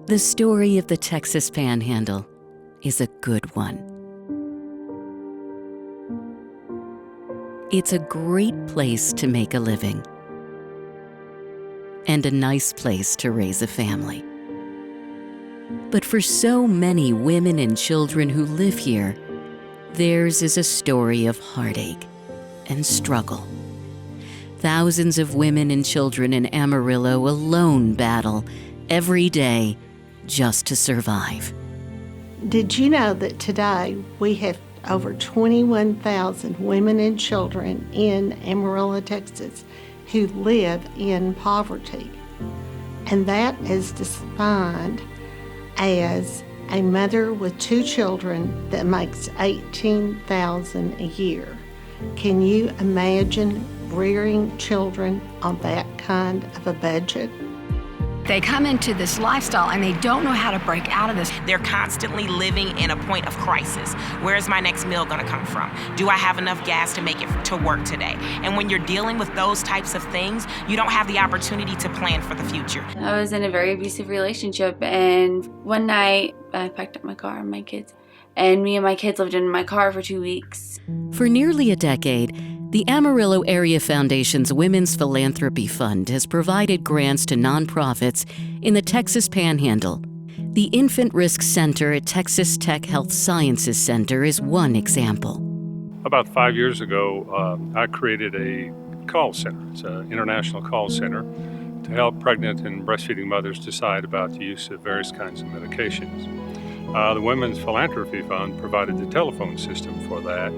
The story of the Texas Panhandle is a good one. It's a great place to make a living and a nice place to raise a family. But for so many women and children who live here, theirs is a story of heartache and struggle. Thousands of women and children in Amarillo alone battle every day just to survive. Did you know that today we have over 21,000 women and children in Amarillo, Texas, who live in poverty? And that is defined as a mother with 2 children that makes $18,000 a year. Can you imagine rearing children on that kind of a budget? They come into this lifestyle and they don't know how to break out of this. They're constantly living in a point of crisis. Where is my next meal gonna come from? Do I have enough gas to make it to work today? And when you're dealing with those types of things, you don't have the opportunity to plan for the future. I was in a very abusive relationship, and one night I packed up my car and my kids, and me and my kids lived in my car for 2 weeks. For nearly a decade, the Amarillo Area Foundation's Women's Philanthropy Fund has provided grants to nonprofits in the Texas Panhandle. The Infant Risk Center at Texas Tech Health Sciences Center is one example. About 5 years ago, I created a call center. It's an international call center to help pregnant and breastfeeding mothers decide about the use of various kinds of medications. The Women's Philanthropy Fund provided the telephone system for that.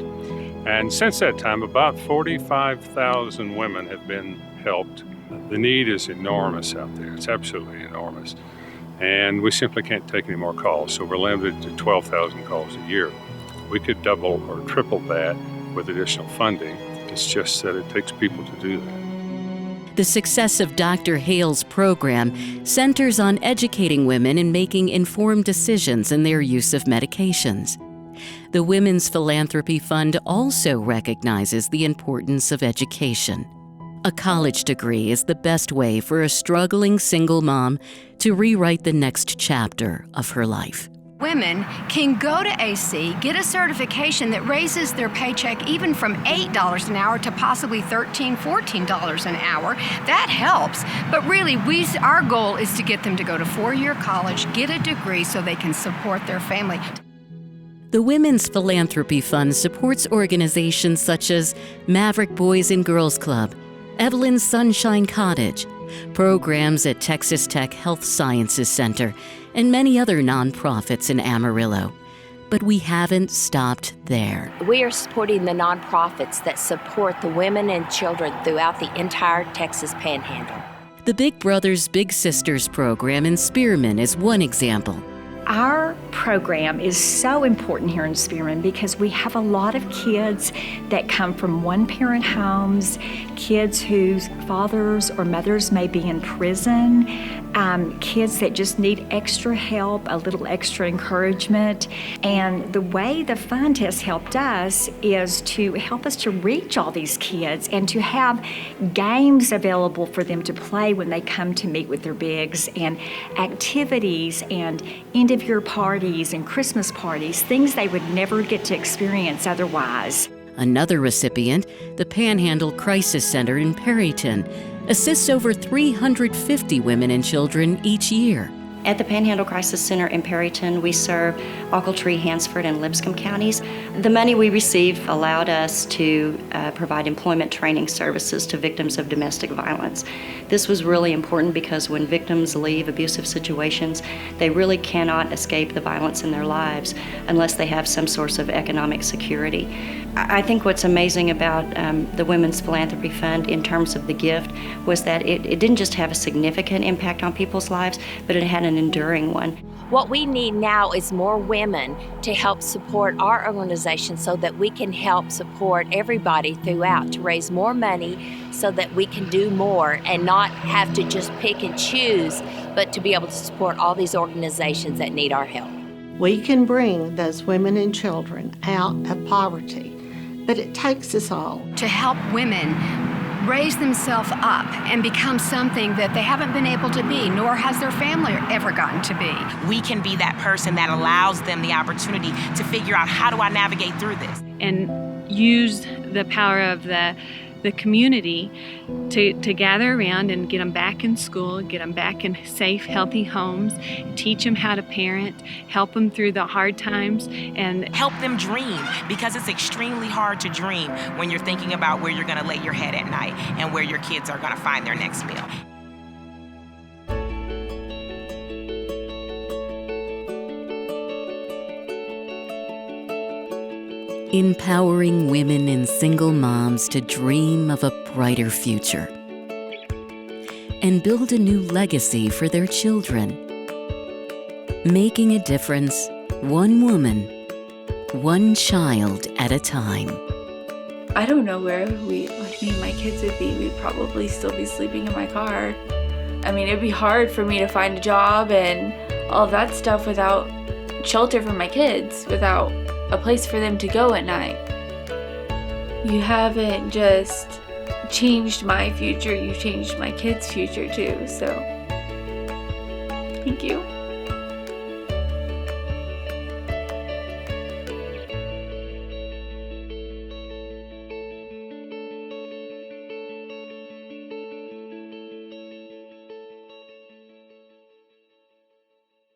And since that time, about 45,000 women have been helped. The need is enormous out there. It's absolutely enormous. And we simply can't take any more calls, so we're limited to 12,000 calls a year. We could double or triple that with additional funding. It's just that it takes people to do that. The success of Dr. Hale's program centers on educating women and making informed decisions in their use of medications. The Women's Philanthropy Fund also recognizes the importance of education. A college degree is the best way for a struggling single mom to rewrite the next chapter of her life. Women can go to AC, get a certification that raises their paycheck even from $8 an hour to possibly $13, $14 an hour. That helps. But really, our goal is to get them to go to 4-year college, get a degree so they can support their family. The Women's Philanthropy Fund supports organizations such as Maverick Boys and Girls Club, Evelyn's Sunshine Cottage, programs at Texas Tech Health Sciences Center, and many other nonprofits in Amarillo. But we haven't stopped there. We are supporting the nonprofits that support the women and children throughout the entire Texas Panhandle. The Big Brothers Big Sisters program in Spearman is one example. Our program is so important here in Spearman because we have a lot of kids that come from one-parent homes, kids whose fathers or mothers may be in prison, kids that just need extra help, a little extra encouragement. And the way the fund has helped us is to help us to reach all these kids and to have games available for them to play when they come to meet with their bigs, and activities and end-of-year parties and Christmas parties, things they would never get to experience otherwise. Another recipient, the Panhandle Crisis Center in Perryton, assists over 350 women and children each year. At the Panhandle Crisis Center in Perryton, we serve Ochiltree, Hansford, and Lipscomb counties. The money we received allowed us to provide employment training services to victims of domestic violence. This was really important because when victims leave abusive situations, they really cannot escape the violence in their lives unless they have some source of economic security. I think what's amazing about the Women's Philanthropy Fund in terms of the gift was that it didn't just have a significant impact on people's lives, but it had an enduring one. What we need now is more women to help support our organization so that we can help support everybody throughout to raise more money so that we can do more and not have to just pick and choose, but to be able to support all these organizations that need our help. We can bring those women and children out of poverty, but it takes us all. To help women raise themselves up and become something that they haven't been able to be, nor has their family ever gotten to be. We can be that person that allows them the opportunity to figure out, how do I navigate through this? And use the power of the community to gather around and get them back in school, get them back in safe, healthy homes, teach them how to parent, help them through the hard times, and help them dream, because it's extremely hard to dream when you're thinking about where you're going to lay your head at night and where your kids are going to find their next meal. Empowering women and single moms to dream of a brighter future and build a new legacy for their children. Making a difference, one woman, one child at a time. I don't know where me and my kids would be. We'd probably still be sleeping in my car. I mean, it'd be hard for me to find a job and all that stuff without shelter for my kids, without a place for them to go at night. You haven't just changed my future, you've changed my kids' future too, so thank you.